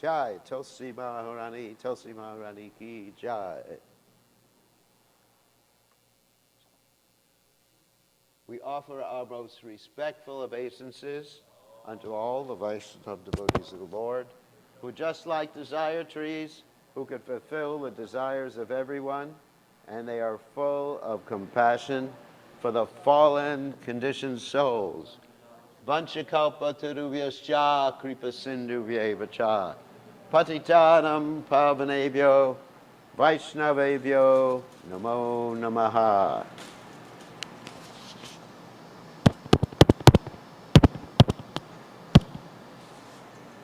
Jai. Tulsi Maharani ki jai. We offer our most respectful obeisances unto all the Vaishnava devotees of the Lord, who just like desire trees, who can fulfill the desires of everyone, and they are full of compassion for the fallen, conditioned souls. Vanchakalpa tarubhyascha kripa sindhuvyeva patitanam pavanebhyo Vaishnavebhyo namo namaha.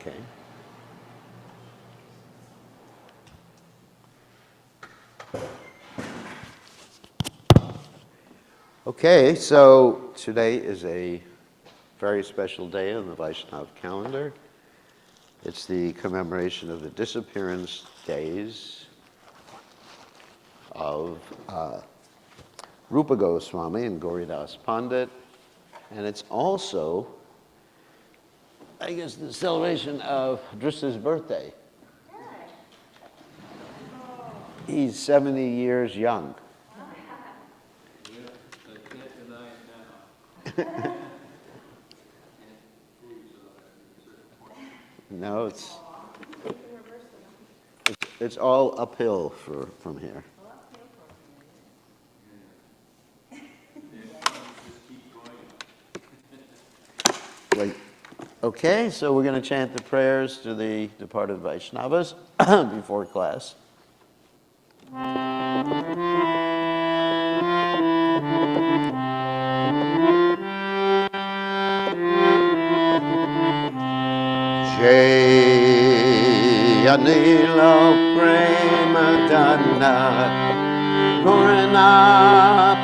Okay. Okay, so today is a very special day on the Vaishnava calendar. It's the commemoration of the disappearance days of Rupa Goswami and Gauridas Pandit. And it's also, I guess, the celebration of Drista's birthday. He's 70 years young. No, it's all uphill from here. Wait. Okay, so we're going to chant the prayers to the departed Vaishnavas before class. Jai Anila Premadana Purana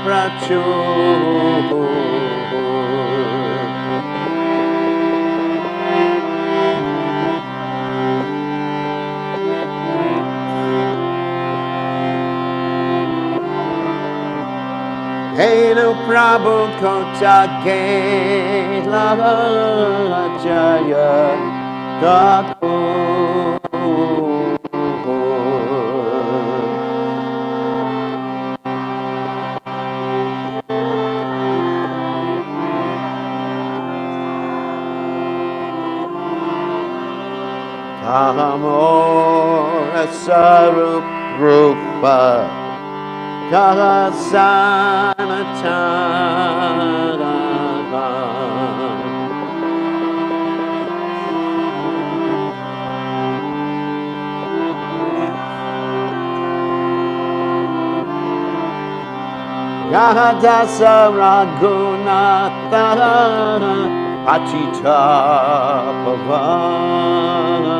Prachur Henu Prabhu Kotake Jaya Thakur Kahamora Sarup Rupa Kahasanatara Yahadasa Raghunatha Achita Pavana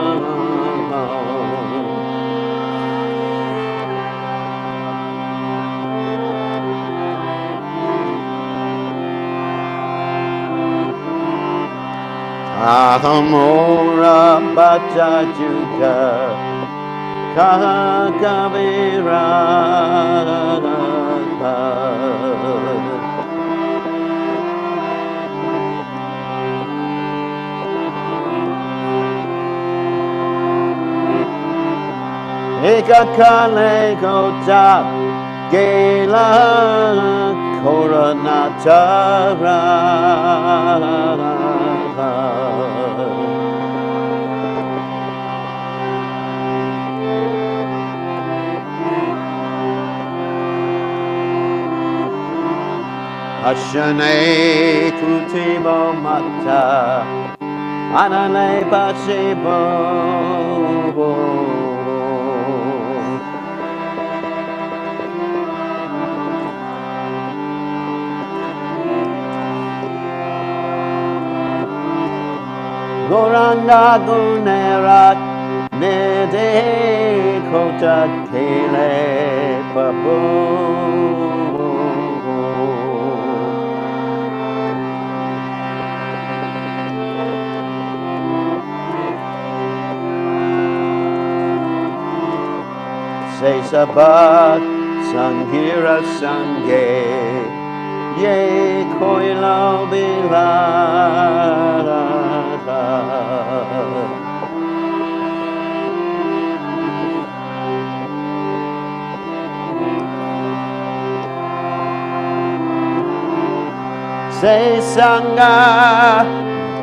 Ahamora Bhattajuga Kahakavira Ekakale Kota Gela Koranatara Ashane Kutibo Mata Anane Pasibo Goranga Gunerat Nede Kota Kele Papu Say Sabat Sangira Sange Ye Koilo Bilara Se Sangha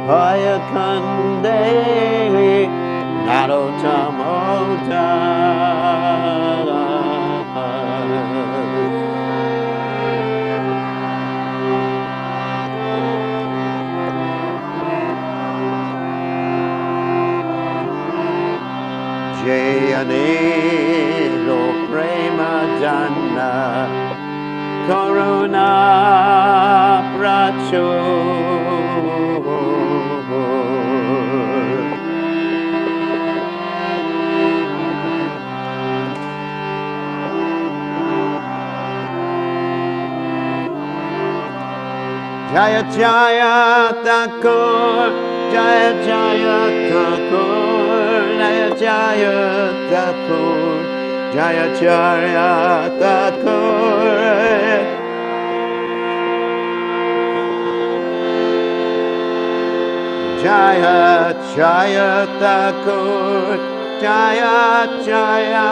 Payakande Narotamota Jayanero Prema Janna Karuna Pracho Jaya Jaya Thakur Jaya Jaya Thakur Jaya Jaya Thakur Jaya Jaya Thakur Jaya Jaya Thakur Jaya Jaya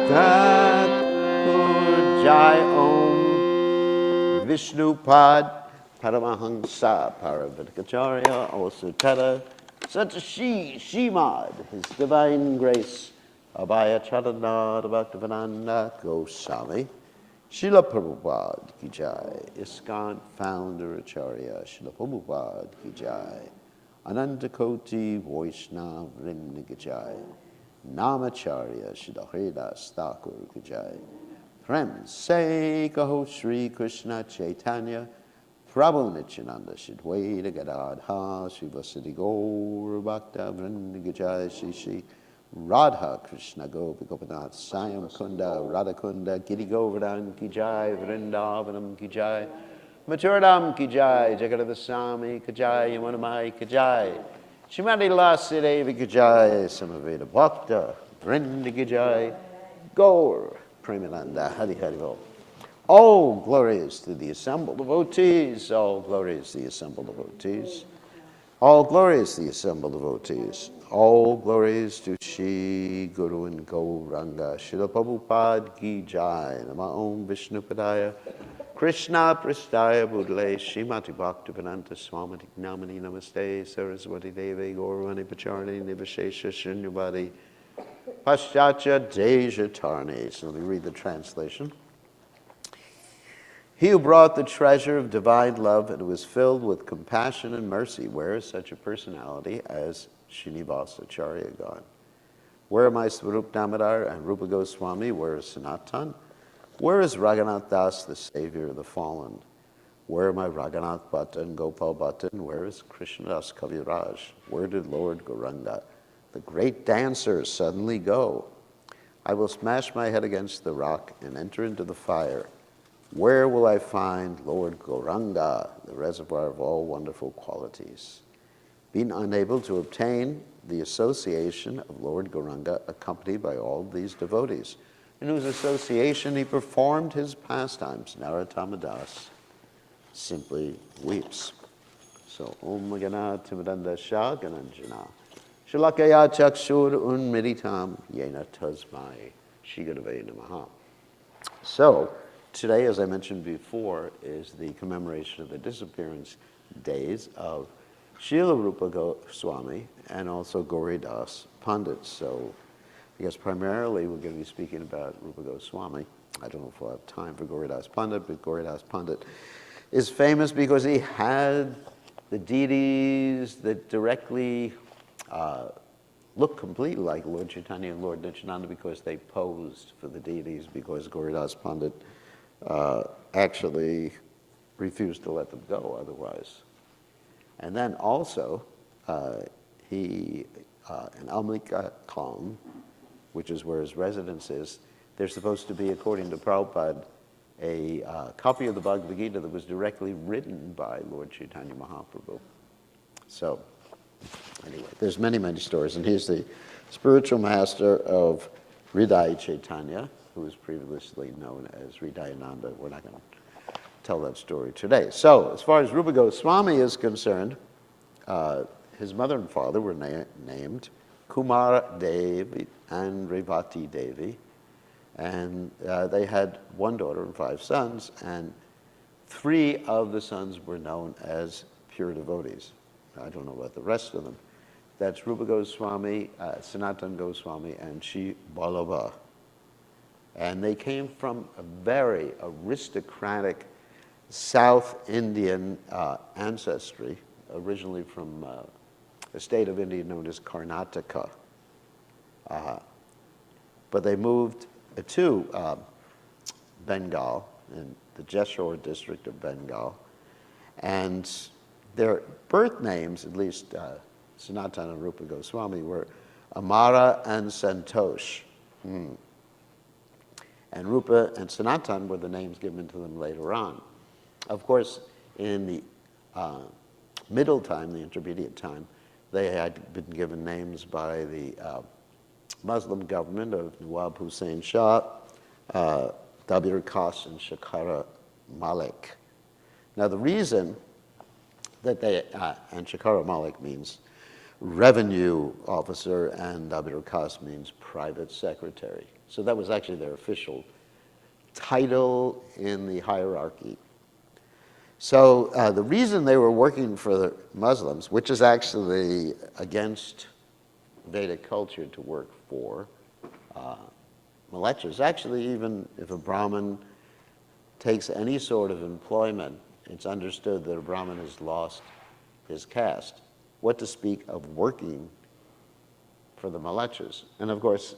Thakur Jai Om Vishnupad Paramahansa Paravatikacharya also Tata Satashi Shimad His Divine Grace Abhaya Charanada Bhaktivedanta Goswami Srila Prabhupada Ki Jai ISKCON Founder Acharya Srila Prabhupada Ki Jai Anantakoti Vaishnava Vrinda Ki Jai Namacharya Srila Haridas Thakur Ki Jai Prem Se Kaho Shri Krishna Chaitanya Prabhu Nityananda Shidwaita Gadadha Srivasati Gaur Bhakta Vrinda Ki Jai Shri Shri Radha Krishna Gopi Gopinath Sayam Kunda Radha Kunda Giri Govardhan Ki Jai Vrindavanam Ki Jai Maturadam Ki Jai Jagadava Swami Ki Jai Yamunamai Ki Jai Shrimati Lasi Devi Ki Jai Samaveda Bhakta Vrinda Ki Jai Gaur Premananda Hari Hari Bol. All glories to the assembled devotees, all glories to the assembled devotees, all glories to the assembled devotees, all glories to Shri Guru and Gauranga, Srila Prabhupada Ki Jai, Nama Om Vishnupadaya, Krishna Prasthaya Budle, Srimati Bhaktivedanta Swamati Namani Namaste, Saraswati Devi, Gaurvani Pacharni, Nivashesha Shunyavadi, Paschatya Deja Tarni. So let me read the translation. He who brought the treasure of divine love and was filled with compassion and mercy, where is such a personality as Srinivasa Acharya gone? Where are my Swarup Damodar and Rupa Goswami? Where is Sanatan? Where is Raghunath Das, the savior of the fallen? Where are my Raghunath Bhatta and Gopal Bhatta? Where is Krishnadas Kaviraj? Where did Lord Gauranga, the great dancer, suddenly go? I will smash my head against the rock and enter into the fire. Where will I find Lord Gauranga, the reservoir of all wonderful qualities? Being unable to obtain the association of Lord Gauranga, accompanied by all these devotees, in whose association he performed his pastimes, Narottama Das simply weeps. So, Om Gana Timidanda Shah Gananjana, Shalakaya Chakshur Unmiritam Yena Tasmai Shigurave Namaha. So, today, as I mentioned before, is the commemoration of the disappearance days of Srila Rupa Goswami and also Gauridas Pandit. So, I guess primarily we're going to be speaking about Rupa Goswami. I don't know if we'll have time for Gauridas Pandit, but Gauridas Pandit is famous because he had the deities that directly look completely like Lord Chaitanya and Lord Nityananda because they posed for the deities, because Gauridas Pandit actually refused to let them go otherwise. And then also, in Almika Kong, which is where his residence is, there's supposed to be, according to Prabhupada, a copy of the Bhagavad Gita that was directly written by Lord Chaitanya Mahaprabhu. So, anyway, there's many, many stories. And he's the spiritual master of Hridaya Chaitanya, who was previously known as Hridayananda. We're not going to tell that story today. So, as far as Rupa Goswami is concerned, his mother and father were named Kumar Devi and Revati Devi, and they had one daughter and 5 sons, and 3 of the sons were known as pure devotees. I don't know about the rest of them. That's Rupa Goswami, Sanatana Goswami, and Sri Vallabha. And they came from a very aristocratic South Indian ancestry, originally from a state of India known as Karnataka. But they moved to Bengal, in the Jeshore district of Bengal. And their birth names, at least Sanatana and Rupa Goswami, were Amara and Santosh. And Rupa and Sanatan were the names given to them later on. Of course, in the middle time, the intermediate time, they had been given names by the Muslim government of Nawab Hussain Shah, Dabir Khas, and Shakara Malik. Now, the reason that they, and Shakara Malik means revenue officer, and Dabir Khas means private secretary. So that was actually their official title in the hierarchy. So the reason they were working for the Muslims, which is actually against Vedic culture to work for milechas, actually even if a Brahmin takes any sort of employment, it's understood that a Brahmin has lost his caste. What to speak of working for the milechas? And of course,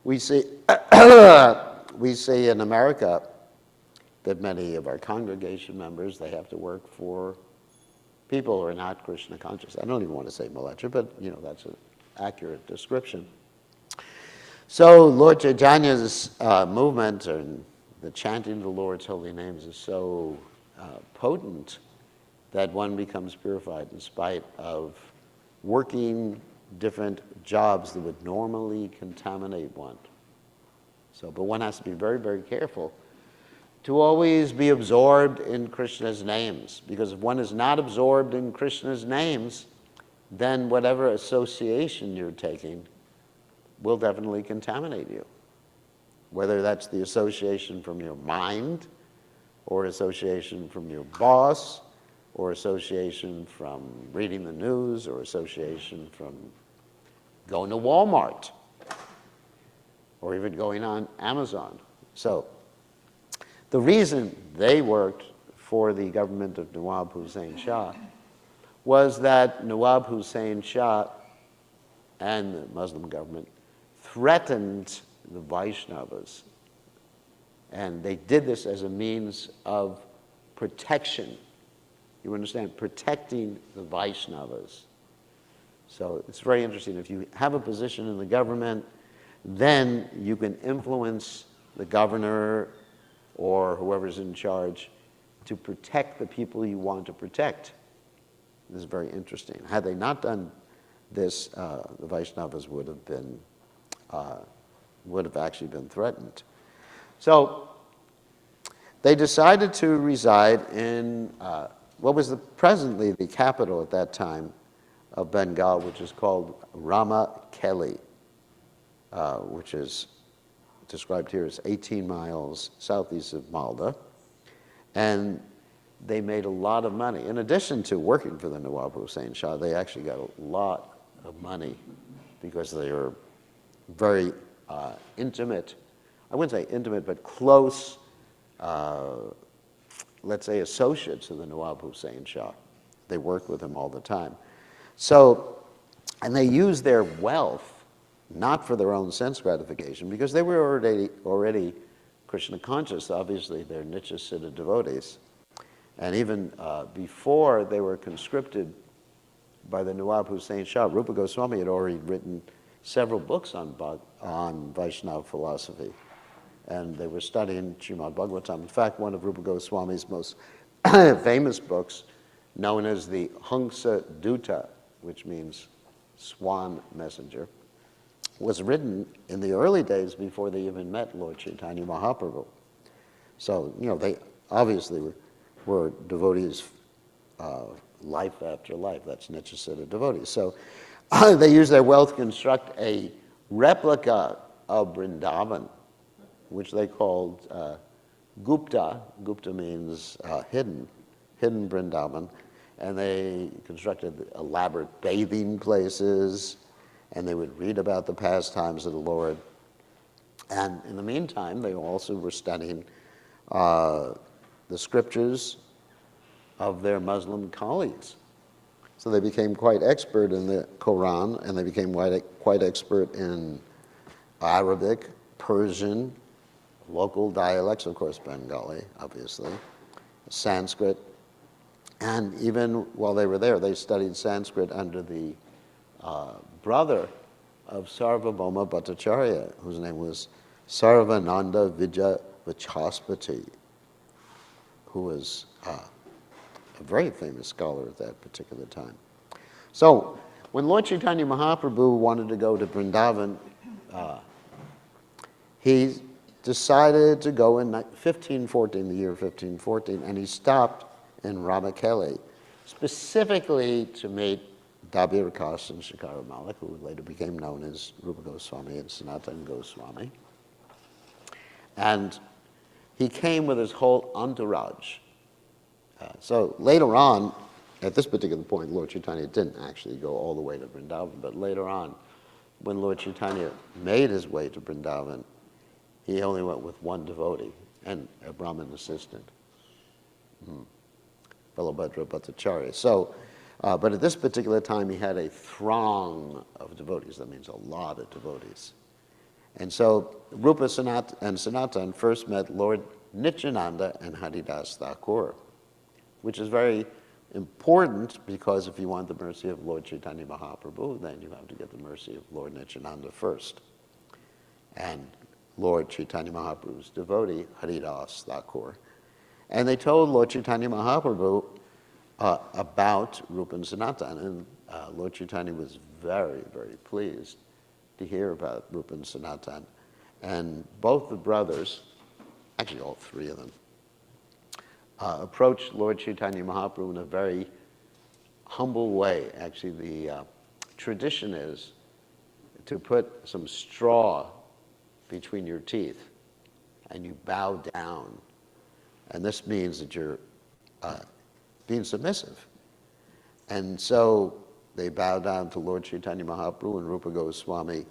we see in America that many of our congregation members, they have to work for people who are not Krishna conscious. I don't even want to say malecha, but that's an accurate description. So Lord Chaitanya's movement and the chanting of the Lord's holy names is so potent that one becomes purified in spite of working different jobs that would normally contaminate one. So, but one has to be very, very careful to always be absorbed in Krishna's names, because if one is not absorbed in Krishna's names, then whatever association you're taking will definitely contaminate you. Whether that's the association from your mind, or association from your boss, or association from reading the news, or association from going to Walmart, or even going on Amazon. So the reason they worked for the government of Nawab Hussain Shah was that Nawab Hussain Shah and the Muslim government threatened the Vaishnavas. And they did this as a means of protection. You understand? Protecting the Vaishnavas. So it's very interesting. If you have a position in the government, then you can influence the governor or whoever's in charge to protect the people you want to protect. This is very interesting. Had they not done this, the Vaishnavas would have actually been threatened. So they decided to reside in what was presently the capital at that time of Bengal, which is called Ramakeli, which is described here as 18 miles southeast of Malda. And they made a lot of money. In addition to working for the Nawab Hussain Shah, they actually got a lot of money because they were very intimate, I wouldn't say intimate, but close, let's say, associates of the Nawab Hussain Shah. They worked with him all the time. So, and they used their wealth not for their own sense gratification, because they were already Krishna conscious. Obviously, they're Nityasiddha devotees. And even before they were conscripted by the Nawab Hussain Shah, Rupa Goswami had already written several books on Vaishnava philosophy. And they were studying Srimad Bhagavatam. In fact, one of Rupa Goswami's most famous books, known as the Hamsa Duta, which means swan messenger, was written in the early days before they even met Lord Chaitanya Mahaprabhu. So, they obviously were devotees life after life. That's Nityasiddha devotees. So they used their wealth to construct a replica of Vrindavan, which they called Gupta means hidden Vrindavan, and they constructed elaborate bathing places, and they would read about the pastimes of the Lord. And in the meantime, they also were studying the scriptures of their Muslim colleagues. So they became quite expert in the Quran, and they became quite expert in Arabic, Persian, local dialects, of course, Bengali, obviously, Sanskrit. And even while they were there, they studied Sanskrit under the brother of Sarvabhauma Bhattacharya, whose name was Sarvananda Vijaya Vachaspati, who was a very famous scholar at that particular time. So when Lord Chaitanya Mahaprabhu wanted to go to Vrindavan, he decided to go in 1514, the year 1514, and he stopped in Ramakeli, specifically to meet Dabir Kas and Shikara Malik, who later became known as Rupa Goswami and Sanatana Goswami. And he came with his whole entourage. So later on, at this particular point, Lord Chaitanya didn't actually go all the way to Vrindavan, but later on, when Lord Chaitanya made his way to Vrindavan, he only went with one devotee and a Brahmin assistant, Balabhadra Bhattacharya. So, but at this particular time, he had a throng of devotees. That means a lot of devotees. And so Rupa and Sanatan first met Lord Nityananda and Haridas Thakur, which is very important because if you want the mercy of Lord Chaitanya Mahaprabhu, then you have to get the mercy of Lord Nityananda first. And Lord Chaitanya Mahaprabhu's devotee, Haridas Thakur. And they told Lord Chaitanya Mahaprabhu about Rupa and Sanatan, and Lord Chaitanya was very, very pleased to hear about Rupa and Sanatan. And both the brothers, actually all three of them, approached Lord Chaitanya Mahaprabhu in a very humble way. Actually, the tradition is to put some straw between your teeth and you bow down. And this means that you're being submissive. And so they bowed down to Lord Chaitanya Mahaprabhu, and Rupa Goswami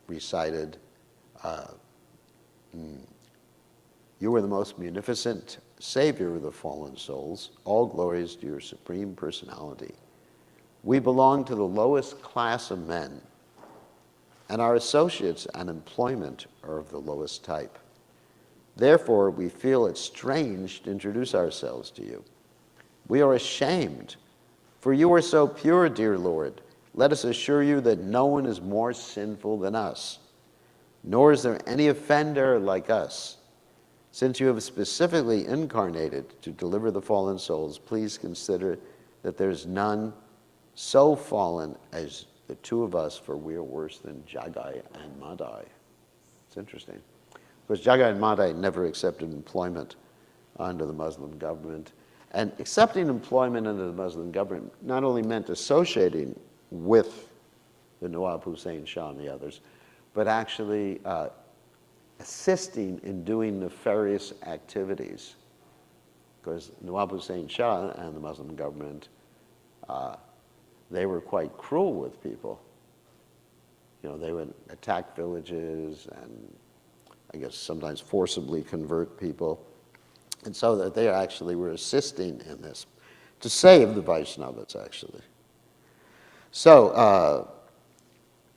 recited, "You are the most munificent savior of the fallen souls. All glories to your supreme personality. We belong to the lowest class of men, and our associates and employment are of the lowest type. Therefore, we feel it strange to introduce ourselves to you. We are ashamed, for you are so pure, dear Lord. Let us assure you that no one is more sinful than us, nor is there any offender like us. Since you have specifically incarnated to deliver the fallen souls, please consider that there's none so fallen as the two of us, for we are worse than Jagai and Madai." It's interesting. Because Jagai and Madai never accepted employment under the Muslim government. And accepting employment under the Muslim government not only meant associating with the Nawab Hussain Shah and the others, but actually assisting in doing nefarious activities. Because Nawab Hussain Shah and the Muslim government, they were quite cruel with people. You know, they would attack villages and I guess sometimes forcibly convert people. And so that they actually were assisting in this to save the Vaishnavas, actually. So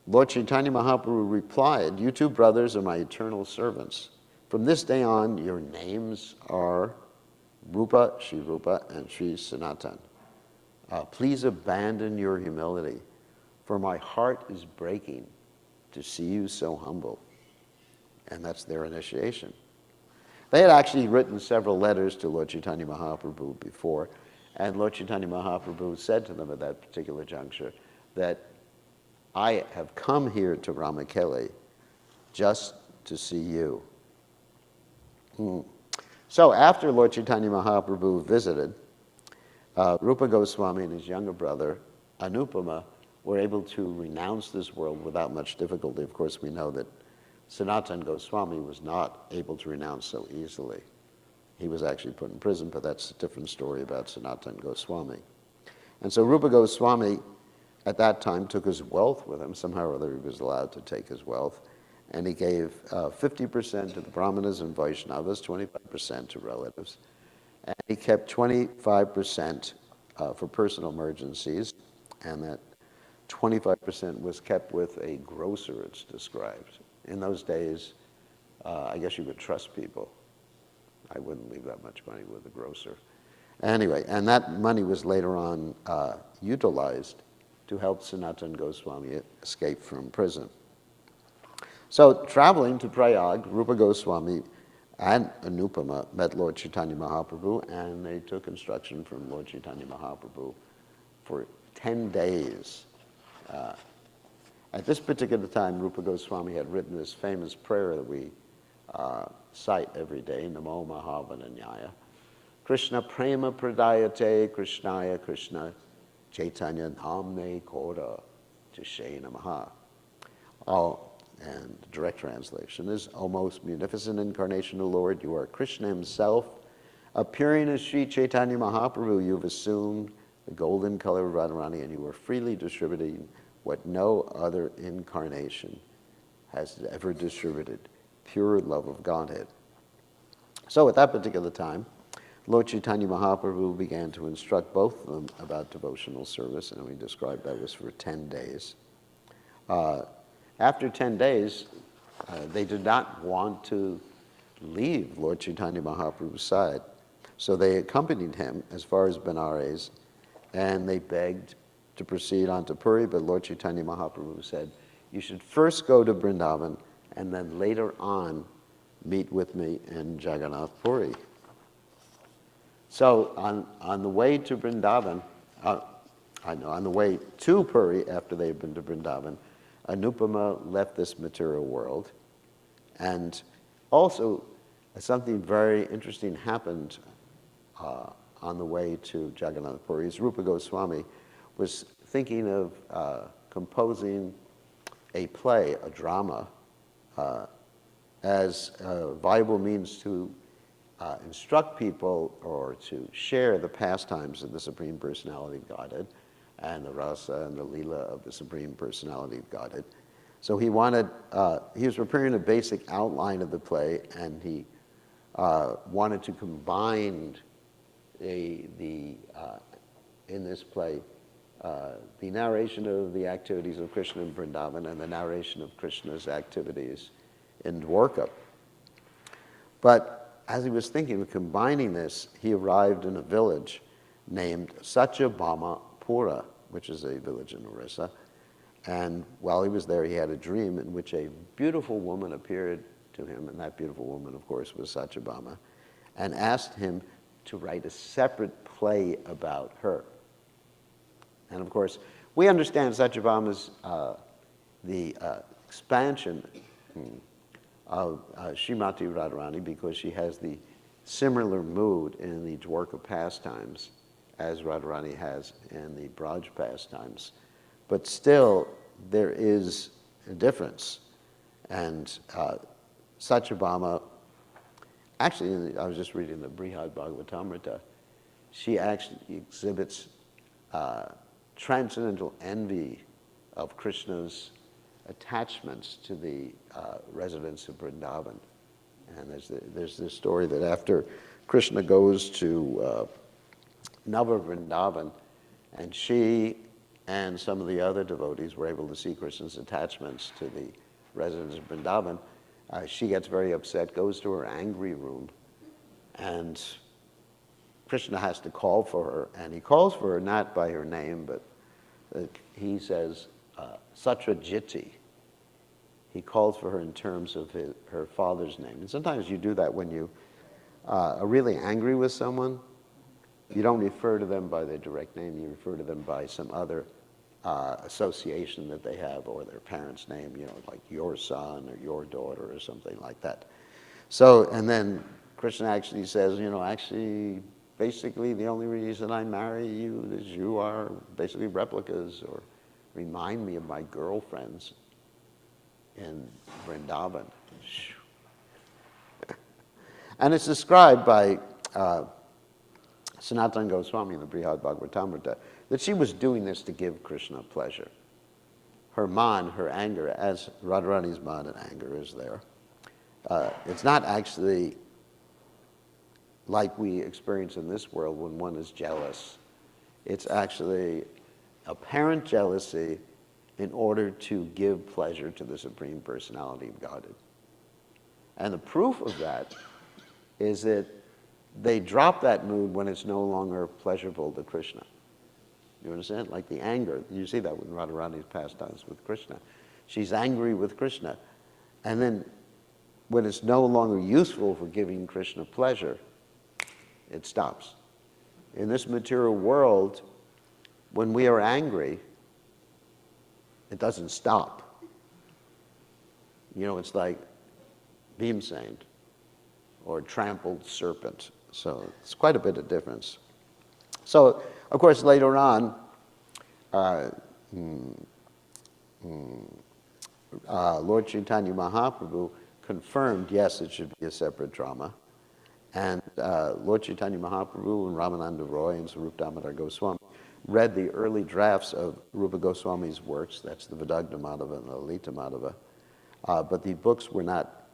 Lord Chaitanya Mahaprabhu replied, "You two brothers are my eternal servants. From this day on, your names are Rupa, Sri Rupa, and Sri Sanatan. Please abandon your humility, for my heart is breaking to see you so humble." And that's their initiation. They had actually written several letters to Lord Chaitanya Mahaprabhu before, and Lord Chaitanya Mahaprabhu said to them at that particular juncture that I have come here to Ramakeli just to see you. So after Lord Chaitanya Mahaprabhu visited, Rupa Goswami and his younger brother, Anupama, were able to renounce this world without much difficulty. Of course, we know that Sanatana Goswami was not able to renounce so easily. He was actually put in prison, but that's a different story about Sanatana Goswami. And so Rupa Goswami, at that time, took his wealth with him. Somehow or other, he was allowed to take his wealth. And he gave 50% to the Brahmanas and Vaishnavas, 25% to relatives. And he kept 25% for personal emergencies, and that 25% was kept with a grocer, it's described. In those days, I guess you could trust people. I wouldn't leave that much money with a grocer. Anyway, and that money was later on utilized to help Sanatana Goswami escape from prison. So, traveling to Prayag, Rupa Goswami and Anupama met Lord Chaitanya Mahaprabhu, and they took instruction from Lord Chaitanya Mahaprabhu for 10 days. At this particular time, Rupa Goswami had written this famous prayer that we cite every day, Namo Mahavananyaya. Krishna Prema Pradayate Krishnaya Krishna Chaitanya Namne Koda Tishe Namaha. And the direct translation is, O most munificent incarnation of the Lord, you are Krishna himself. Appearing as Sri Chaitanya Mahaprabhu, you've assumed the golden color of Radharani, and you are freely distributing what no other incarnation has ever distributed, pure love of Godhead. So at that particular time, Lord Chaitanya Mahaprabhu began to instruct both of them about devotional service, and we described that was for 10 days. After 10 days, they did not want to leave Lord Chaitanya Mahaprabhu's side. So they accompanied him as far as Benares, and they begged to proceed on to Puri, but Lord Chaitanya Mahaprabhu said, you should first go to Vrindavan, and then later on meet with me in Jagannath Puri. So on the way to Vrindavan, on the way to Puri after they had been to Vrindavan, Anupama left this material world. And also, something very interesting happened on the way to Jagannath Puri. Rupa Goswami was thinking of composing a play, a drama, as a viable means to instruct people or to share the pastimes of the Supreme Personality of Godhead and the rasa and the lila of the Supreme Personality of Godhead. So he wanted, he was preparing a basic outline of the play, and he wanted to combine in this play the narration of the activities of Krishna in Vrindavan and the narration of Krishna's activities in Dwarka. But as he was thinking of combining this, he arrived in a village named Satyabhama Pura, which is a village in Orissa. And while he was there, he had a dream in which a beautiful woman appeared to him, and that beautiful woman, of course, was Satyabhama, and asked him to write a separate play about her. And of course, we understand Satyabhama's the expansion of Srimati Radharani because she has the similar mood in the Dwarka pastimes as Radharani has in the Braj pastimes. But still, there is a difference. And Satyabhama, actually, I was just reading the Brihad Bhagavatamrita, she actually exhibits transcendental envy of Krishna's attachments to the residents of Vrindavan. And there's this story that after Krishna goes to Nava Vrindavan, and she and some of the other devotees were able to see Krishna's attachments to the residents of Vrindavan, she gets very upset, goes to her angry room, and Krishna has to call for her, and he calls for her not by her name, but he says, Satrajiti. He calls for her in terms of her father's name. And sometimes you do that when you are really angry with someone. You don't refer to them by their direct name, you refer to them by some other association that they have, or their parents' name, you know, like your son or your daughter or something like that. So, and then Krishna actually says, you know, actually, basically the only reason I marry you is you are basically replicas or remind me of my girlfriends in Vrindavan. And it's described by Sanatana Goswami in the Brihad Bhagavatamrita that she was doing this to give Krishna pleasure. Her man, her anger, as Radharani's man and anger is there. It's not actually like we experience in this world when one is jealous. It's actually apparent jealousy in order to give pleasure to the Supreme Personality of Godhead. And the proof of that is that they drop that mood when it's no longer pleasurable to Krishna. You understand? Like the anger. You see that with Radharani's pastimes with Krishna. She's angry with Krishna. And then when it's no longer useful for giving Krishna pleasure, it stops. In this material world, when we are angry, it doesn't stop. You know, it's like Bhimsen or trampled serpent. So it's quite a bit of difference. So, of course, later on, Lord Chaitanya Mahaprabhu confirmed, yes, it should be a separate drama. And Lord Chaitanya Mahaprabhu and Ramananda Roy and Swarup Damodar Goswami read the early drafts of Rupa Goswami's works, that's the Vidagdha Madhava and the Lalita Madhava, but the books were not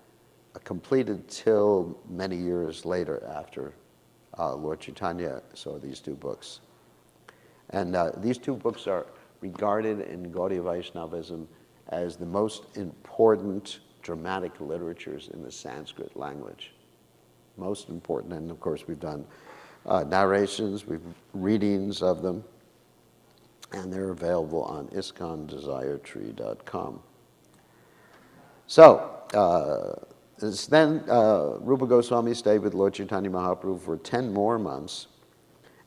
completed till many years later after Lord Chaitanya saw these two books. And these two books are regarded in Gaudiya Vaishnavism as the most important dramatic literatures in the Sanskrit language. Most important, and of course we've done narrations, we've readings of them, and they're available on ISKCONDesiretree.com. So, then Rupa Goswami stayed with Lord Chaitanya Mahaprabhu for 10 more months,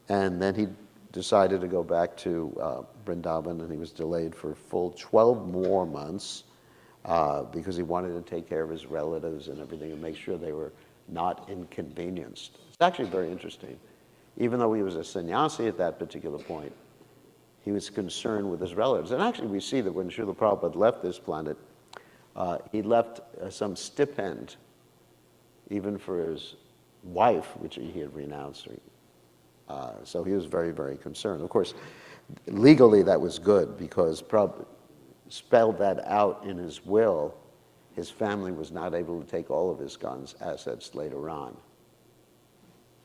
and then he decided to go back to Vrindavan, and he was delayed for a full 12 more months because he wanted to take care of his relatives and everything and make sure they were not inconvenienced. It's actually very interesting. Even though he was a sannyasi at that particular point, he was concerned with his relatives. And actually we see that when Srila Prabhupada left this planet, he left some stipend, even for his wife, which he had renounced. So he was very, very concerned. Of course, legally that was good because Prabhupada spelled that out in his will. His family was not able to take all of his ISKCON's assets later on.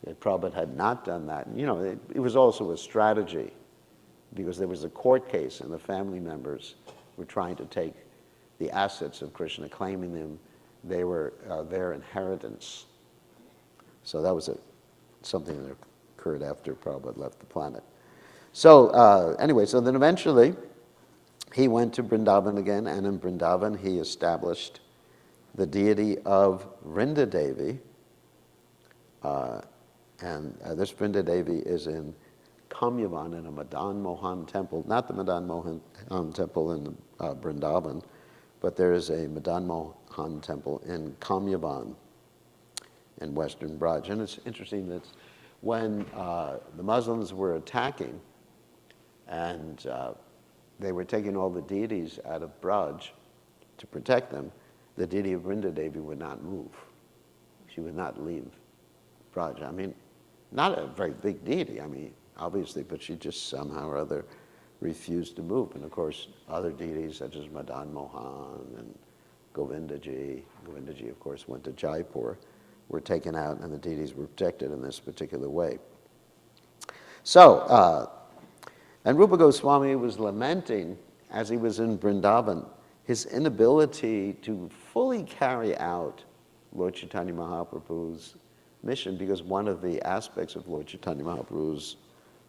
If Prabhupada had not done that, you know, it was also a strategy because there was a court case and the family members were trying to take the assets of Krishna, claiming them they were their inheritance. So that was something that occurred after Prabhupada left the planet. So anyway, so then eventually he went to Vrindavan again, and in Vrindavan he established the deity of Vrinda Devi. And this Vrinda Devi is in Kamyavan in a Madan Mohan temple, not the Madan Mohan temple in Vrindavan, but there is a Madan Mohan temple in Kamyavan in Western Braj. And it's interesting that when the Muslims were attacking and they were taking all the deities out of Braj to protect them, the deity of Vrinda Devi would not move. She would not leave Braj. I mean, not a very big deity, I mean, obviously, but she just somehow or other refused to move. And of course, other deities such as Madan Mohan and Govindaji, of course, went to Jaipur, were taken out, and the deities were protected in this particular way. So, and Rupa Goswami was lamenting, as he was in Vrindavan, his inability to fully carry out Lord Chaitanya Mahaprabhu's mission, because one of the aspects of Lord Chaitanya Mahaprabhu's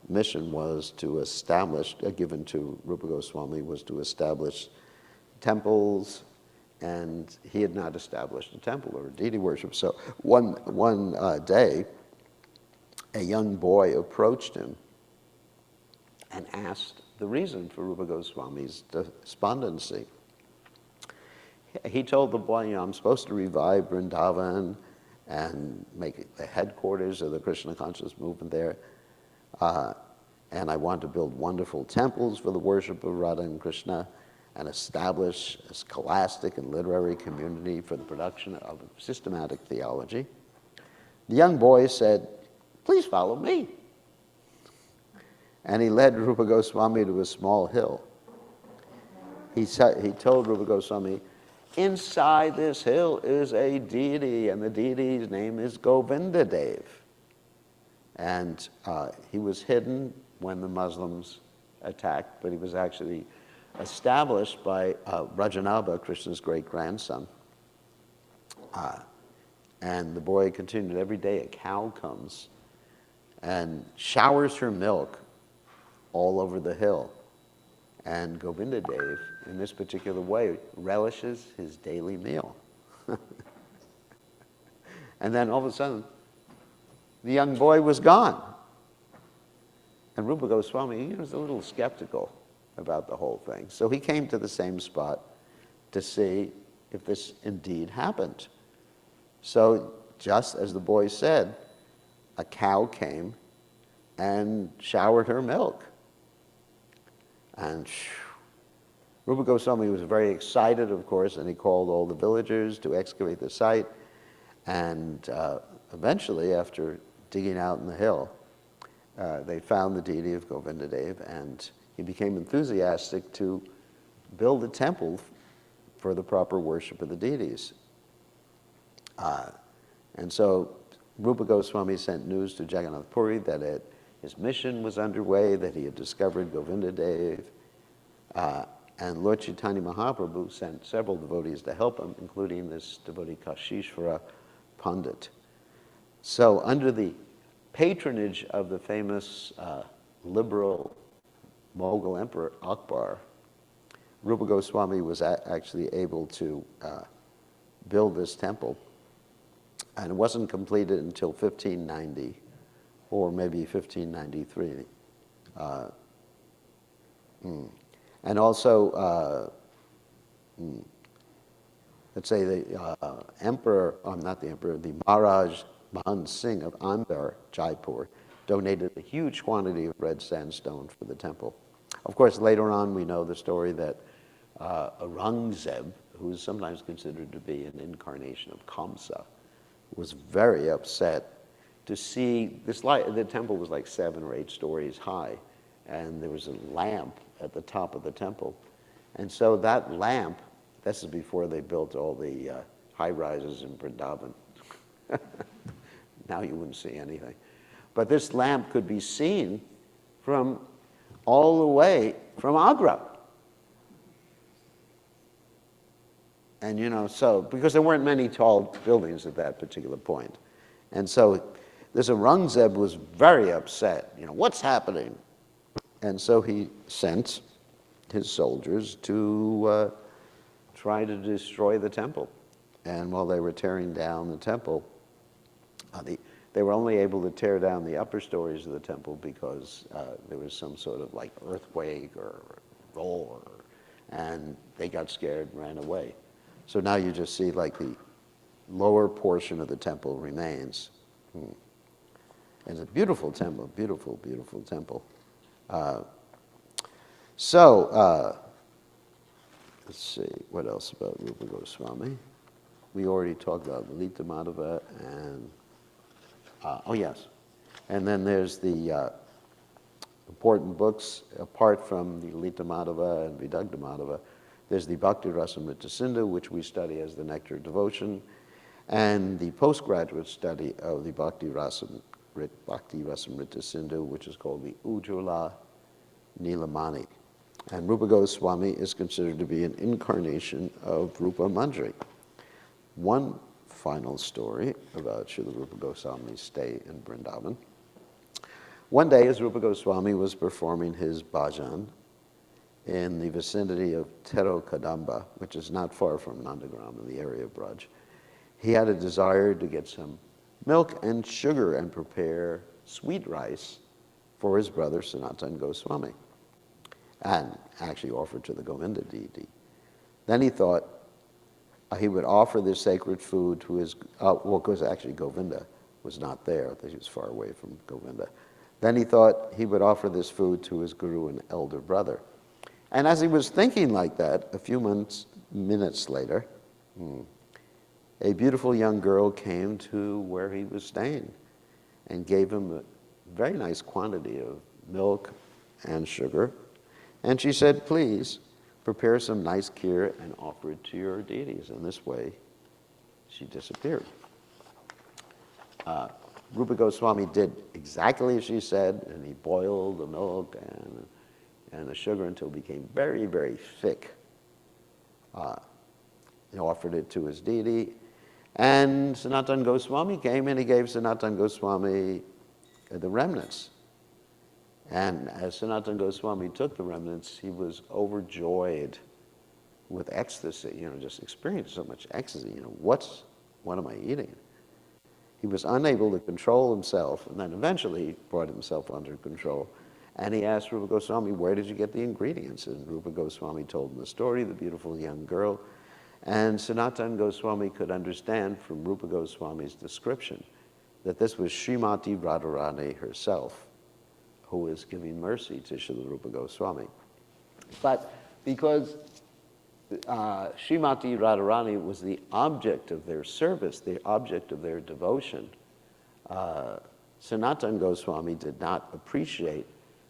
mission was to establish, given to Rupa Goswami, was to establish temples, and he had not established a temple or deity worship. So one day, a young boy approached him and asked the reason for Rupa Goswami's despondency. He told the boy, you know, I'm supposed to revive Vrindavan and make it the headquarters of the Krishna conscious movement there. And I want to build wonderful temples for the worship of Radha and Krishna and establish a scholastic and literary community for the production of systematic theology. The young boy said, "Please follow me." And he led Rupa Goswami to a small hill. He told Rupa Goswami, "Inside this hill is a deity, and the deity's name is Govinda Dev." And he was hidden when the Muslims attacked, but he was actually established by Rajanabha, Krishna's great-grandson. And the boy continued. Every day a cow comes and showers her milk all over the hill. And Govinda Dev, in this particular way, relishes his daily meal. And then all of a sudden, the young boy was gone. And Rupa Goswami, he was a little skeptical about the whole thing. So he came to the same spot to see if this indeed happened. So just as the boy said, a cow came and showered her milk. And Rupa Goswami was very excited, of course, and he called all the villagers to excavate the site. And eventually, after digging out in the hill, they found the deity of Govinda Dev, and he became enthusiastic to build a temple for the proper worship of the deities. And so Rupa Goswami sent news to Jagannath Puri that his mission was underway, that he had discovered Govinda Dev. And Lord Chaitanya Mahaprabhu sent several devotees to help him, including this devotee Kashishvara Pandit. So under the patronage of the famous liberal Mughal Emperor Akbar, Rupa Goswami was actually able to build this temple. And it wasn't completed until 1590, or maybe 1593. And also, let's say the emperor, not the emperor, the Maharaj Mahan Singh of Andhra, Jaipur, donated a huge quantity of red sandstone for the temple. Of course, later on we know the story that Aurangzeb, who is sometimes considered to be an incarnation of Kamsa, was very upset to see this the temple was like 7 or 8 stories high, and there was a lamp at the top of the temple. And so that lamp, this is before they built all the high-rises in Vrindavan. Now you wouldn't see anything. But this lamp could be seen from all the way from Agra. And so, because there weren't many tall buildings at that particular point. And so this Aurangzeb was very upset. What's happening? And so he sent his soldiers to try to destroy the temple. And while they were tearing down the temple, they were only able to tear down the upper stories of the temple because there was some sort of like earthquake or roar, and they got scared and ran away. So now you just see like the lower portion of the temple remains. It's a beautiful temple, beautiful, beautiful temple. Let's see, what else about Rupa Goswami? We already talked about Lalita Madhava and, oh yes. And then there's the important books, apart from the Lalita Madhava and Vidagdha Madhava, there's the Bhakti Rasamrita Sindhu, which we study as the Nectar of Devotion, and the postgraduate study of the Bhakti Rasamrita Sindhu, which is called the Ujjvala Nilamani. And Rupa Goswami is considered to be an incarnation of Rupa Manjari. One final story about Srila Rupa Goswami's stay in Vrindavan. One day, as Rupa Goswami was performing his bhajan in the vicinity of Tero Kadamba, which is not far from Nandagram in the area of Braj, he had a desire to get some milk and sugar and prepare sweet rice for his brother Sanatan Goswami, and actually offered to the Govinda deity. Then he thought he would offer this sacred food to his, because actually Govinda was not there, he was far away from Govinda. Then he thought he would offer this food to his guru and elder brother. And as he was thinking like that, a few minutes later, a beautiful young girl came to where he was staying and gave him a very nice quantity of milk and sugar. And she said, please, prepare some nice kheer and offer it to your deities. And this way, she disappeared. Rupa Goswami did exactly as she said, and he boiled the milk and the sugar until it became very, very thick. He offered it to his deity, and Sanatana Goswami came and he gave Sanatana Goswami the remnants. And as Sanatana Goswami took the remnants, he was overjoyed with ecstasy, just experienced so much ecstasy. What am I eating? He was unable to control himself, and then eventually he brought himself under control. And he asked Rupa Goswami, where did you get the ingredients? And Rupa Goswami told him the story, the beautiful young girl. And Sanatana Goswami could understand from Rupa Goswami's description that this was Srimati Radharani herself who was giving mercy to Srila Rupa Goswami. But because Srimati Radharani was the object of their service, the object of their devotion, Sanatana Goswami did not appreciate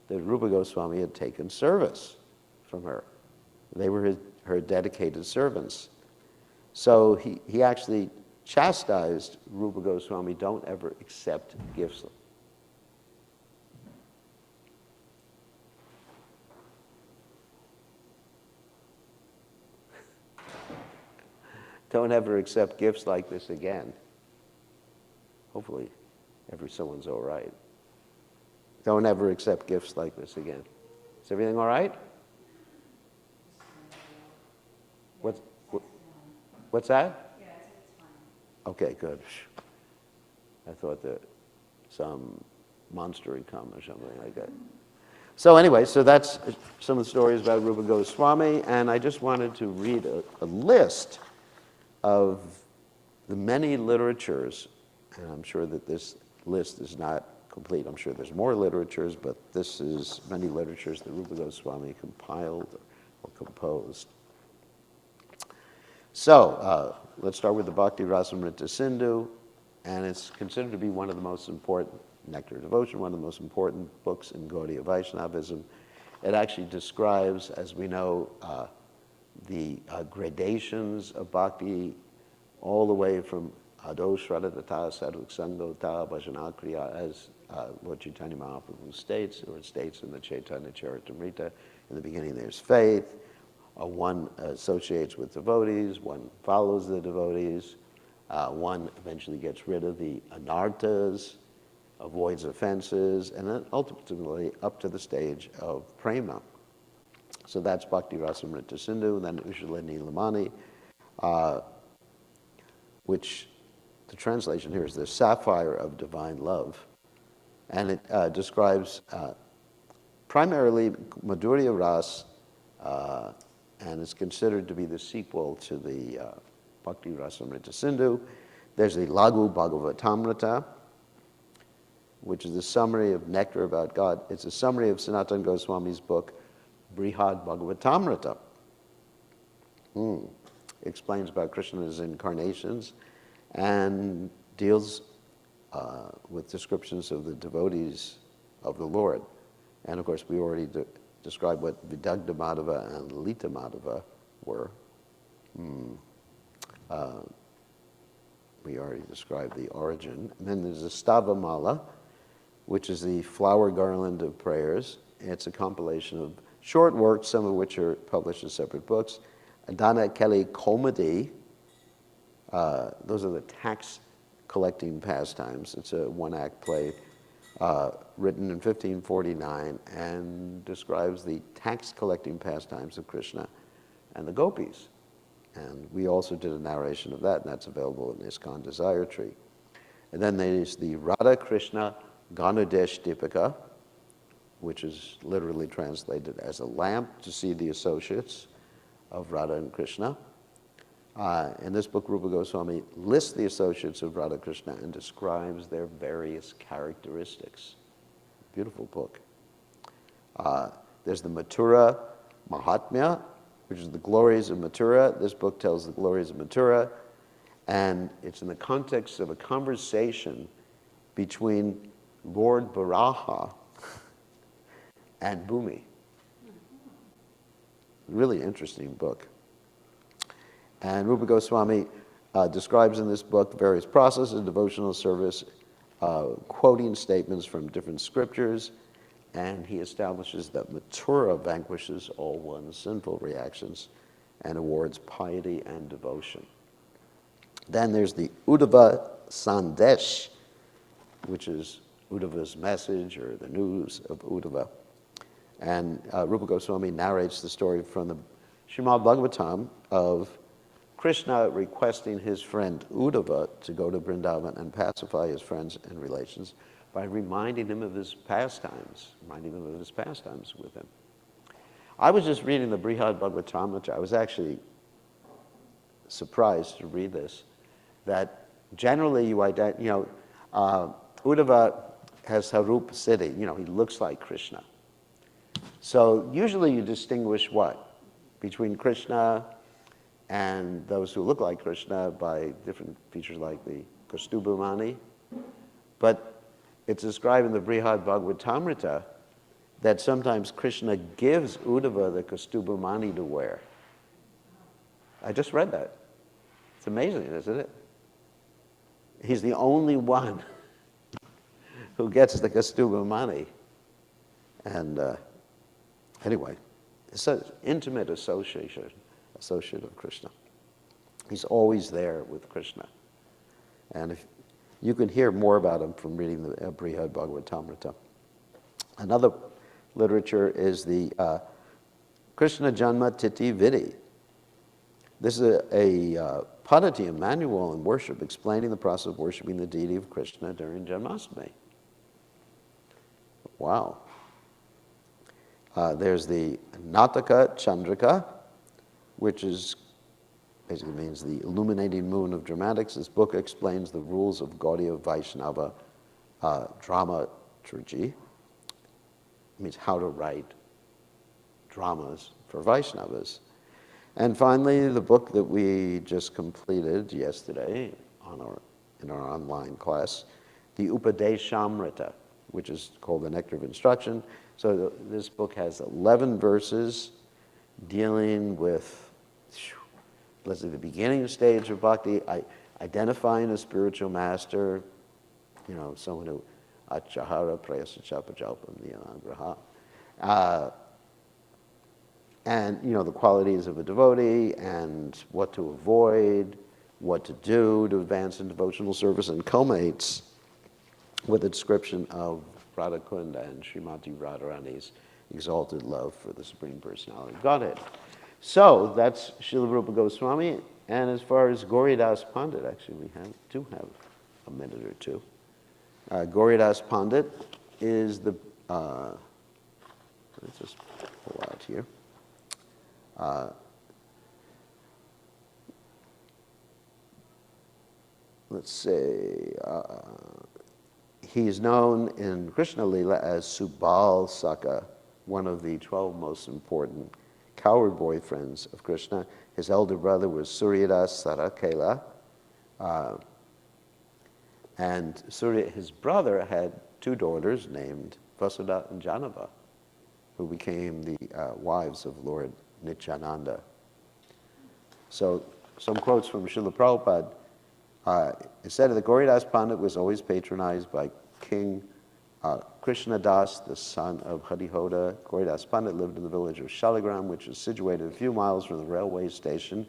that Rupa Goswami had taken service from her. They were her dedicated servants. So he actually chastised Rupa Goswami, don't ever accept gifts. Don't ever accept gifts like this again. Hopefully, someone's all right. Don't ever accept gifts like this again. Is everything all right? What's that? Yeah, it's fine. Okay, good. I thought that some monster had come or something like that. So anyway, so that's some of the stories about Rupa Goswami, and I just wanted to read a list of the many literatures, and I'm sure that this list is not complete. I'm sure there's more literatures, but this is many literatures that Rupa Goswami compiled or composed. So let's start with the Bhakti Rasamrita Sindhu, and it's considered to be one of the most important, Nectar of Devotion, one of the most important books in Gaudiya Vaishnavism. It actually describes, as we know, the gradations of bhakti, all the way from Ado Shradhatata Sadhuk Sangota Bhajanakriya, as Lord Chaitanya Mahaprabhu states, or it states in the Chaitanya Charitamrita. In the beginning there's faith, one associates with devotees, one follows the devotees, one eventually gets rid of the anarthas, avoids offenses, and then ultimately up to the stage of prema. So that's Bhakti Rasamrita Sindhu, and then Ushala Nilamani, which the translation here is the sapphire of divine love. And it describes primarily Madhurya Ras, and it's considered to be the sequel to the Bhakti Rasamrita Sindhu. There's the Laghu Bhagavatamrita, which is a summary of Nectar about God. It's a summary of Sanatana Goswami's book, Brihad Bhagavatamrita. Explains about Krishna's incarnations and deals with descriptions of the devotees of the Lord. And of course, we already described what Vidagdha Madhava and Lalita Madhava were. We already described the origin. And then there's the Stavamala, which is the flower garland of prayers. It's a compilation of short works, some of which are published as separate books. Adana Kelly Komedi, those are the tax collecting pastimes. It's a one-act play written in 1549 and describes the tax collecting pastimes of Krishna and the gopis. And we also did a narration of that, and that's available in ISKCON Desire Tree. And then there's the Radha Krishna Ganudesh Dipika, which is literally translated as a lamp to see the associates of Radha and Krishna. In this book, Rupa Goswami lists the associates of Radha Krishna and describes their various characteristics. Beautiful book. There's the Mathura Mahatmya, which is the glories of Mathura. This book tells the glories of Mathura. And it's in the context of a conversation between Lord Varaha and Bhumi. Really interesting book. And Rupa Goswami describes in this book various processes of devotional service, quoting statements from different scriptures, and he establishes that Mathura vanquishes all one's sinful reactions and awards piety and devotion. Then there's the Uddhava Sandesh, which is Uddhava's message or the news of Uddhava. And Rupa Goswami narrates the story from the Srimad Bhagavatam of Krishna requesting his friend Uddhava to go to Vrindavan and pacify his friends and relations by reminding him of his pastimes, with him. I was just reading the Brihad Bhagavatamrita. I was actually surprised to read this, that generally Uddhava has Sarup Siddhi, he looks like Krishna. So usually you distinguish what? Between Krishna and those who look like Krishna by different features like the Kastubhamani. But it's described in the Brihad Bhagavatamrita that sometimes Krishna gives Uddhava the Kastubhamani to wear. I just read that. It's amazing, isn't it? He's the only one who gets the Kastubhamani. And anyway, it's an intimate associate of Krishna. He's always there with Krishna. And if you can hear more about him from reading the Brihad Bhagavatamrita. Another literature is the Krishna Janma Titi Vidhi. This is a Padati, a manual in worship, explaining the process of worshiping the deity of Krishna during Janmashtami. Wow. There's the Nataka Chandrika, which basically means the illuminating moon of dramatics. This book explains the rules of Gaudiya Vaishnava dramaturgy. It means how to write dramas for Vaishnavas. And finally, the book that we just completed yesterday in our online class, the Upadeshamrita, which is called the Nectar of Instruction. So this book has 11 verses dealing with, let's say, the beginning stage of bhakti, identifying a spiritual master, someone who achahara prayasa jalpam dhyananagraha, and the qualities of a devotee and what to avoid, what to do to advance in devotional service, and culminates with a description of Radhakunda and Srimati Radharani's exalted love for the Supreme Personality of Godhead. So that's Srila Rupa Goswami. And as far as Gauridas Pandit, actually we do have a minute or two. Gauridas Pandit is the, let's just pull out here. Let's say, he is known in Krishna Lila as Subal Saka, one of the 12 most important coward boyfriends of Krishna. His elder brother was Suryadas Sarakela. And his brother had two daughters named Vasudha and Janava, who became the wives of Lord Nityananda. So some quotes from Srila Prabhupada. It said that Gauridas Pandit was always patronized by King Krishna Das, the son of Harihoda. Gauridas Pandit lived in the village of Shaligram, which is situated a few miles from the railway station,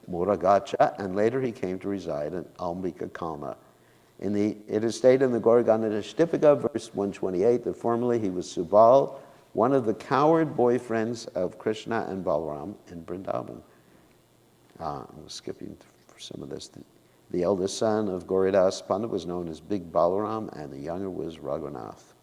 Muragacha, and later he came to reside in Ambika Kalma. It is stated in the Gauragana verse 128, that formerly he was Subal, one of the coward boyfriends of Krishna and Balaram in Vrindavan. I'm skipping for some of this. The eldest son of Gauridas Pandit was known as Big Balaram, and the younger was Raghunath.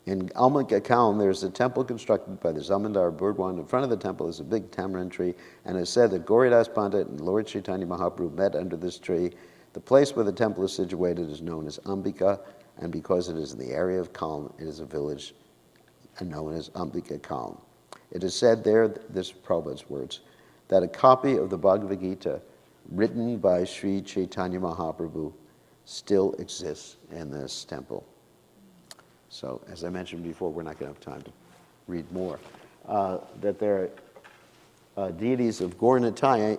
In Almika Kalm, there's a temple constructed by the Zamindar Burdwan. In front of the temple is a big tamarind tree, and it's said that Gauridas Pandit and Lord Chaitanya Mahaprabhu met under this tree. The place where the temple is situated is known as Ambika, and because it is in the area of Kalm, it is a village known as Ambika Kalm. It is said there, this is Prabhupada's words, that a copy of the Bhagavad Gita written by Sri Chaitanya Mahaprabhu, still exists in this temple. So, as I mentioned before, we're not going to have time to read more. That there are deities of Gaur-Nitai,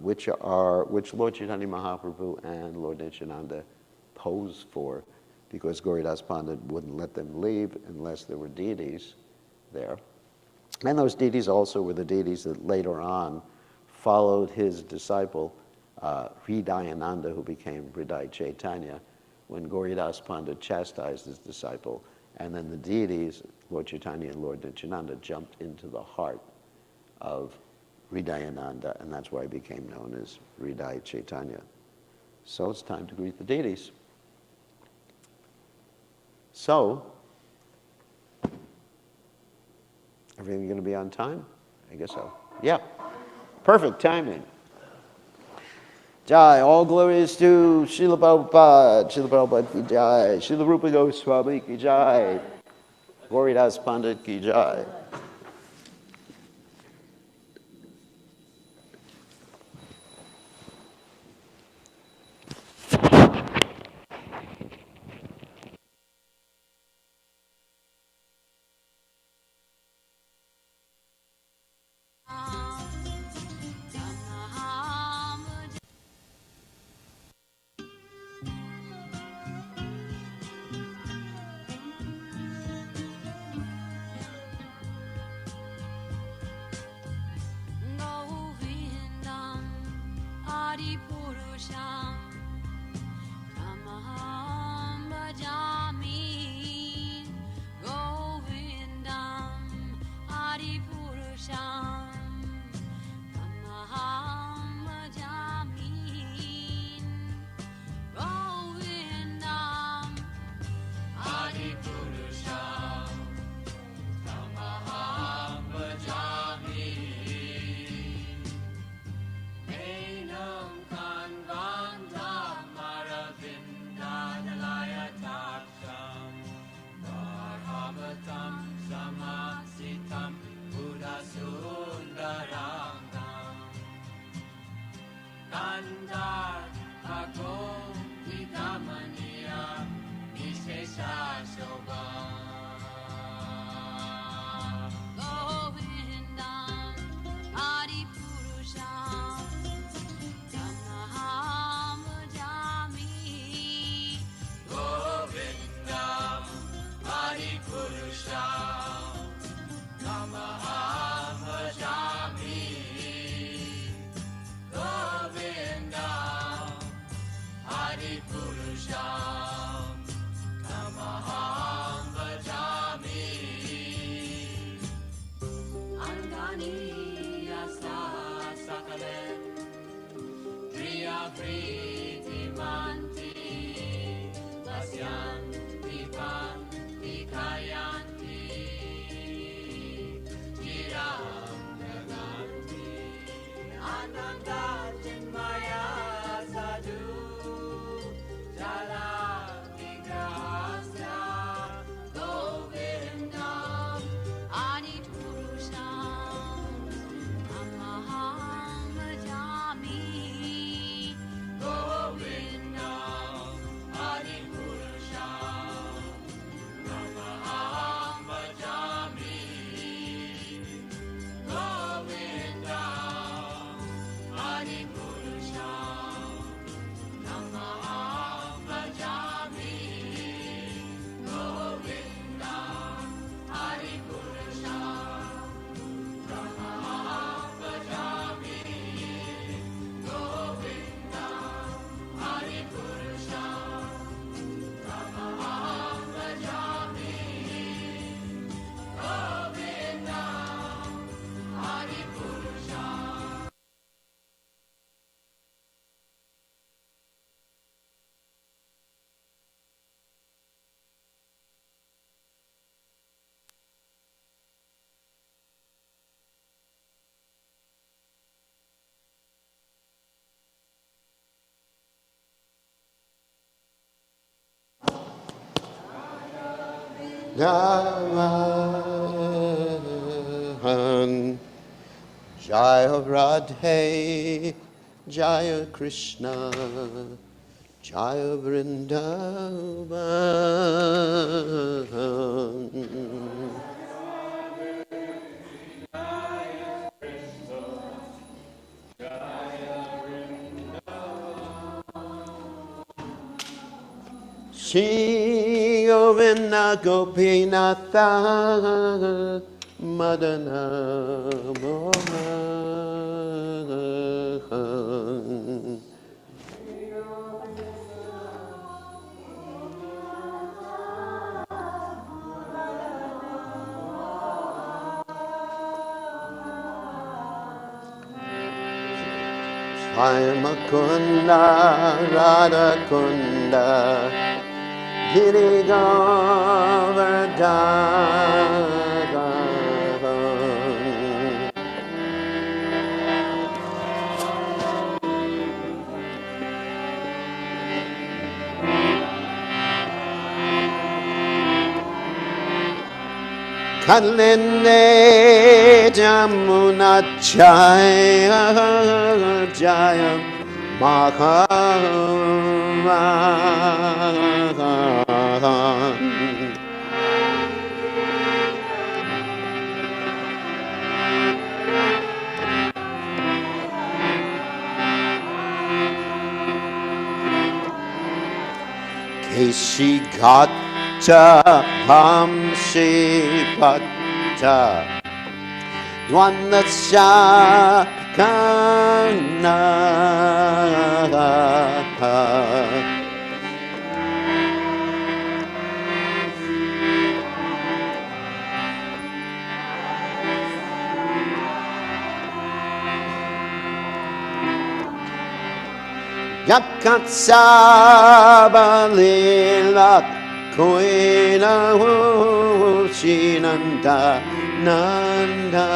which Lord Chaitanya Mahaprabhu and Lord Nityananda pose for, because Gauridas Pandit wouldn't let them leave unless there were deities there. And those deities also were the deities that later on followed his disciple, Hridayananda, who became Hriday Chaitanya, when Gauridas Pandit chastised his disciple. And then the deities, Lord Chaitanya and Lord Nityananda, jumped into the heart of Hridayananda, and that's why he became known as Hriday Chaitanya. So it's time to greet the deities. So, everything going to be on time? I guess so. Yeah. Perfect timing. Jai, all glories to Srila Prabhupada ki jai, Srila Rupa Goswami ki jai, Gauridas Pandit ki jai. Namahan Jai Radhe Jaya Krishna, Jaya Vrindavan. Shri Govinda Gopinatha Madana Mohan. Swayamakunda Radhakunda Giri Govardhan. Kalinde Jamuna Jaya Jaya Mahavan. Keshigata Hamshipata Dwanasya Kana Yakatsabalila Koina Shinanda Nanda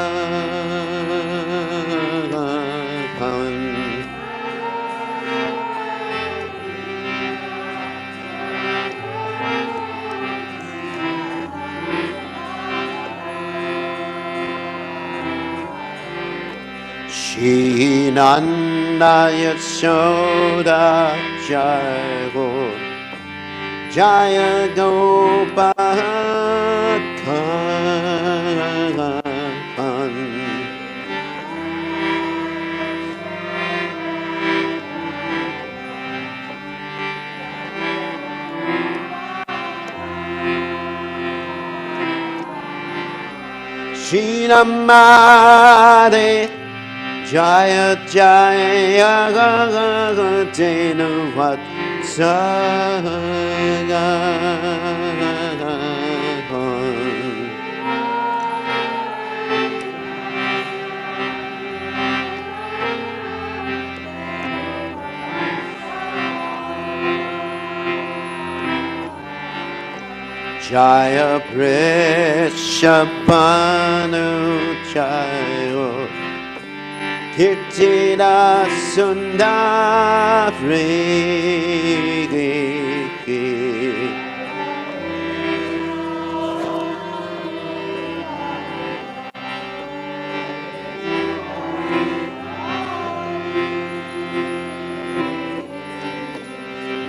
Shinanda Yashoda Jaya Jaya Gopakan. Shinamade Jaya Jaya Tenuvat Saga Jaya Prishabhanu Jaya Kirtina Sundari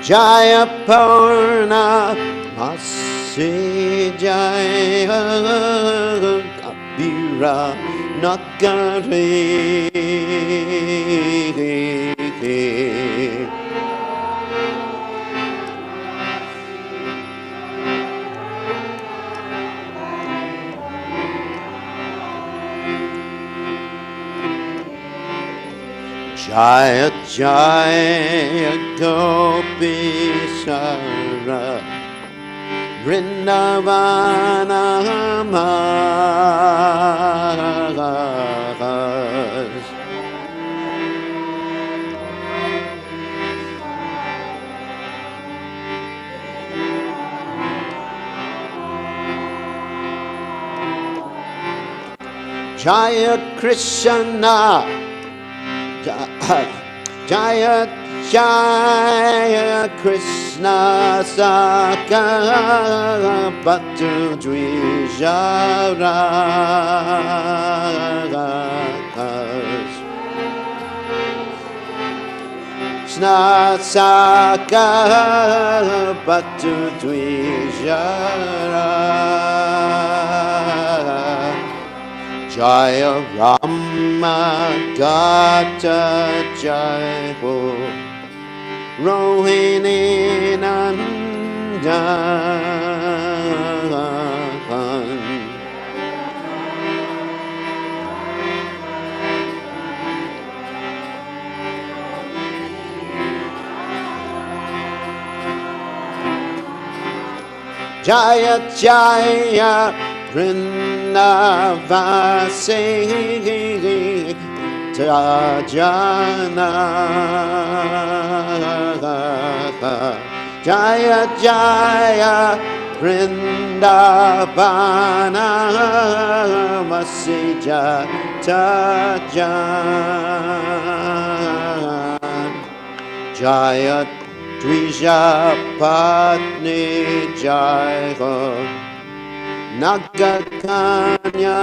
Jaya Purna Masi Jaya Kapira Nakari Jaya Jaya Gopi Sara Vrindavana Magas Jaya Krishna Jaya Jaya Krishna Saka Bhattu Dvijaragas Krishna Saka Bhattu Dvijara Jaya Rama Gata Jai Ho Rohini Nandan Jaya Jaya Vrindavasi Jajana Jaya Jaya Vrindavana Masija Tajan Jaya Dvija Patni Jai Ho Nagakanya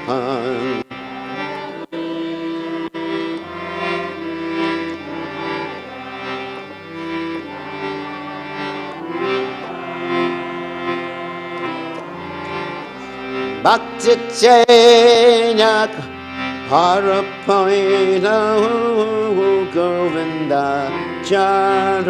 Kan Bhakti Chayak Harapaina Govinda Charan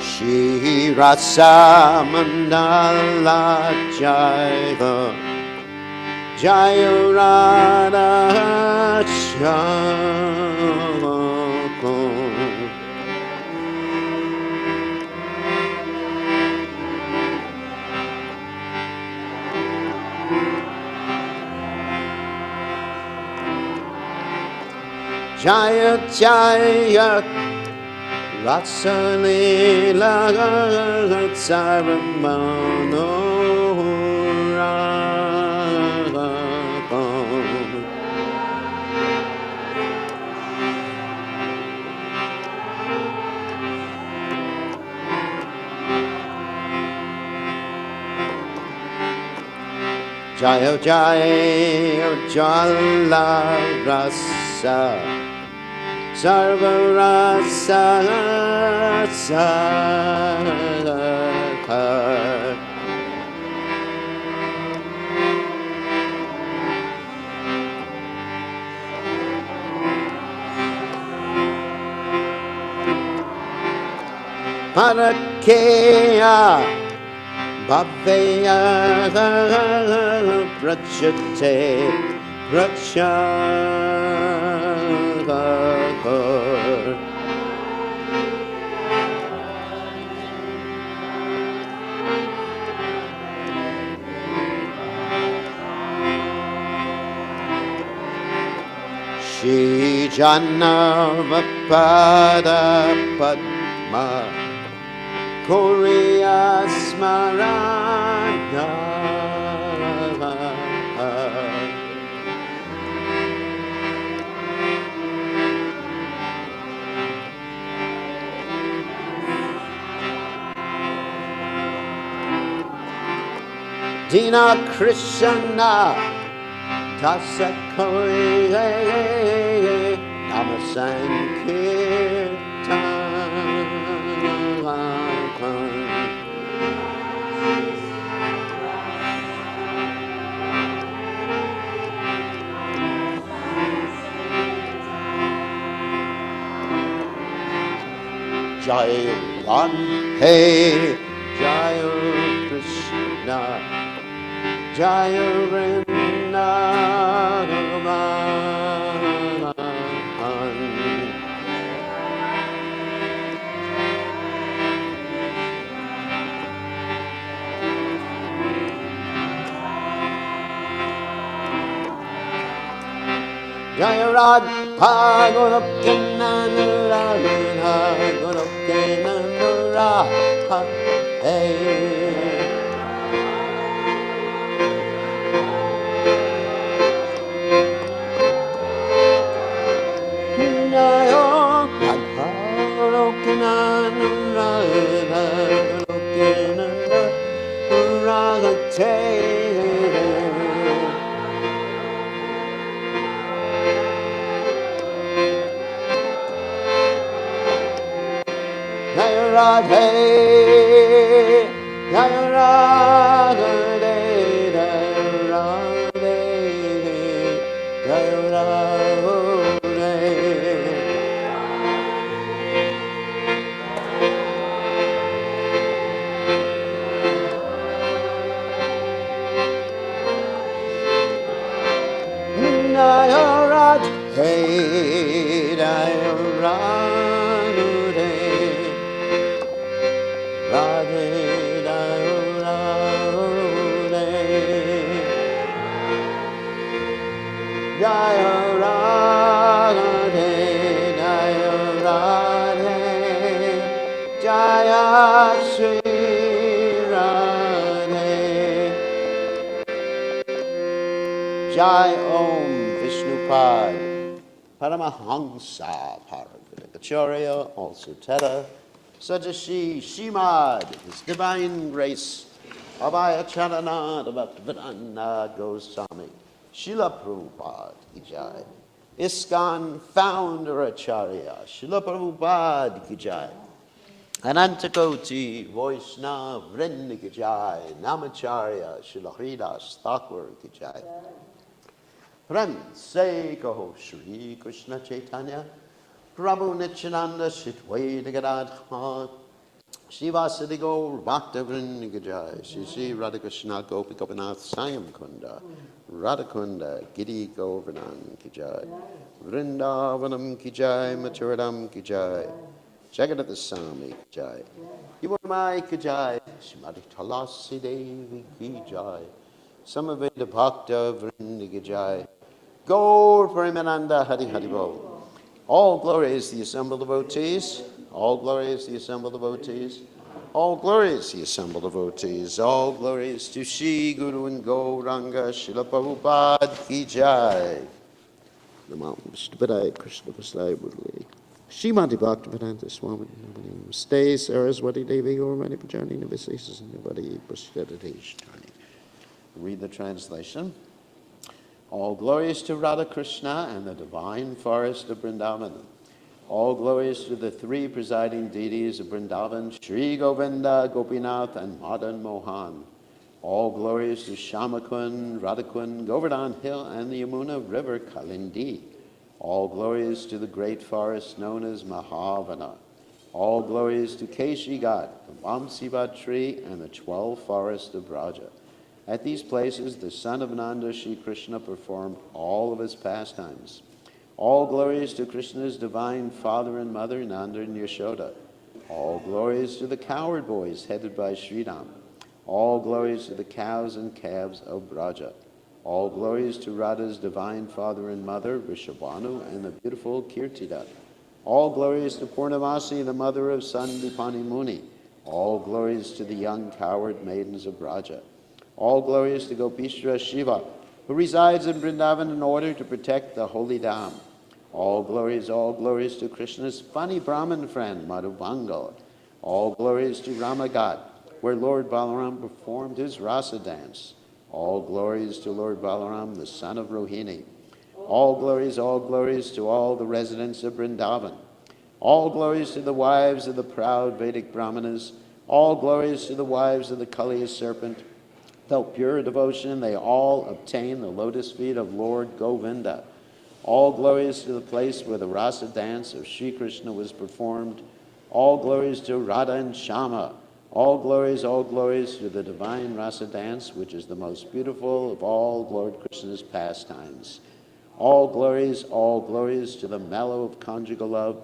Shri Rasa Mandala Jaya Jaya Radha Shyama Jaya Jaya Rasa Leela Saramanohara Jaya Jaya Jala Rasa Sarva Rasa Sakar Parakeya Bhaveya Prachate Prachakar Shri Janavapada Padma Korea Smarana Dina Krishna Tasakoi Namasankirtan Jai Radhe Jai Krishna Jaya Vrindavan Jaya Radha Gorakananura Gorakananura Hey Radhe, Jaya Radhe, Jaya Radhe, Jaya Radhe. Jaya Radhe, Jaya Radhe, Radhe, Jaya Radhe, Jaya Radhe, Jaya Radhe, Jaya Shri Radhe. Jai Om Vishnupad Paramahamsa Paragacharya, also Teta Sajashi Shimad, His Divine Grace, Abhaya Charanada Bhaktivedanta Goswami, Srila Prabhupada Ki Jai, ISKCON Founder Acharya, Srila Prabhupada Ki Jai, Anantakoti Vaishnava Vrinda Ki Jai, Namacharya Srila Haridas Thakur Ki Jai. Prem se kaho Shri Krishna Chaitanya Prabhu Nityananda Shitwaita Gadadha Shivasadi Gaur Bhaktavrinda Ki Jai Shri Shri Radhakrishna Gopi Gopinath Sayam Kunda Radhakunda Giri Govardhan Ki Jai Vrindavanam Ki Jai Maturadam Ki Jai Jagadath Swami Ki Jai Yamai Ki Jai Shrimati Tulasi Devi Ki Jai Samaveda Bhakta Vrinda Ki Jai Gaur Premananda Hari Hari Bol. All glory is the assembled devotees. All glory is the assembled devotees. All glory is the assembled devotees. All glory is to Shri Guru and Gauranga Srila Prabhupada Ki Jai. Namo Vishnupadaya Krishna Vasaya Murli. Srimati Bhaktivedanta Swami Namaste Saraswati Devi Gaurmani Pajani Navasesas Navadi Prasthadadesh. Read the translation. All glories to Radha Krishna and the divine forest of Vrindavan. All glories to the three presiding deities of Vrindavan, Shri Govinda, Gopinath, and Madan Mohan. All glories to Shamakun, Radhakun, Govardhan Hill, and the Yamuna River, Kalindi. All glories to the great forest known as Mahavana. All glories to Keshi Ghat, the Vamsivat tree, and the 12 forests of Braja. At these places, the son of Nanda, Shri Krishna, performed all of his pastimes. All glories to Krishna's divine father and mother, Nanda and Yashoda. All glories to the cowherd boys headed by Sridham. All glories to the cows and calves of Braja. All glories to Radha's divine father and mother, Rishabhanu, and the beautiful Kirtida. All glories to Purnamasi, the mother of Sandipani Muni. All glories to the young cowherd maidens of Braja. All glories to Gopishra Shiva, who resides in Vrindavan in order to protect the holy Dham. All glories to Krishna's funny Brahmin friend, Madhubangal. All glories to Ramaghat, where Lord Balaram performed his rasa dance. All glories to Lord Balaram, the son of Rohini. All glories to all the residents of Vrindavan. All glories to the wives of the proud Vedic Brahmanas. All glories to the wives of the Kaliya serpent. Felt pure devotion, they all obtain the lotus feet of Lord Govinda. All glories to the place where the rasa dance of Sri Krishna was performed. All glories to Radha and Shama. All glories to the divine rasa dance, which is the most beautiful of all Lord Krishna's pastimes. All glories to the mellow of conjugal love,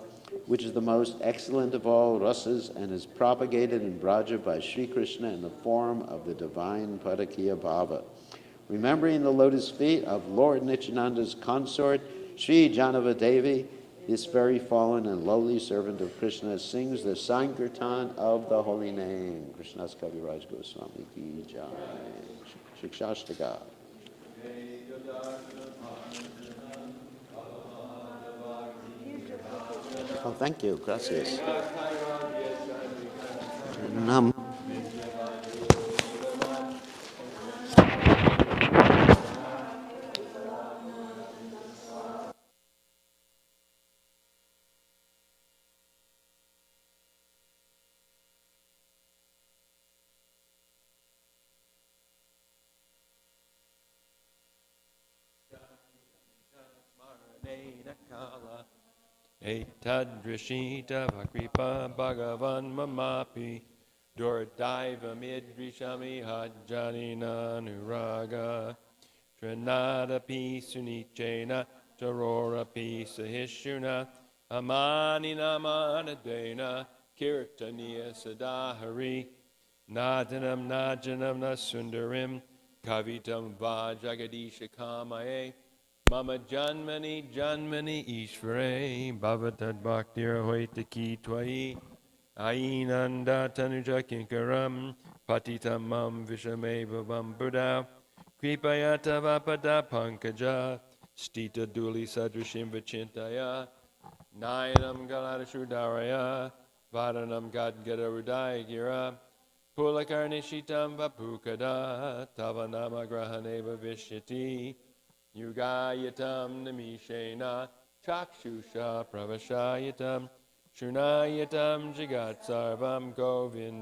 which is the most excellent of all rasas and is propagated in Braja by Sri Krishna in the form of the divine Padakiya Bhava. Remembering the lotus feet of Lord Nityananda's consort, Sri Janava Devi, this very fallen and lowly servant of Krishna, sings the Sankirtan of the holy name. Krishna's Kaviraj Goswami Ki Jai. Shikshashtaka. Oh, thank you. Gracias. Etadrishita vakripa bhagavan mamapi Durdaiva midrishami hajjanina nuraga Trinadapi sunichena tarorapi sahishuna Amani namanadena kirtaniya sadahari Nadanam najanam nasundarim kavitam vajagadisha kamaye Mama janmani janmani ishvare bhavatad bhaktir hoitaki twai Ainanda tanuja kinkaram patitam mam vishame bhavam buddha Kripayata vapada pankaja stita duli sadrishim vachintaya Nayanam galadashudaraya vadanam gadgadarudaya gira Pulakarnishitam vapukada tavanama grahaneva vishyati Yugayatam namishena chakshusha pravashayatam Shunayatam jagat sarvam govind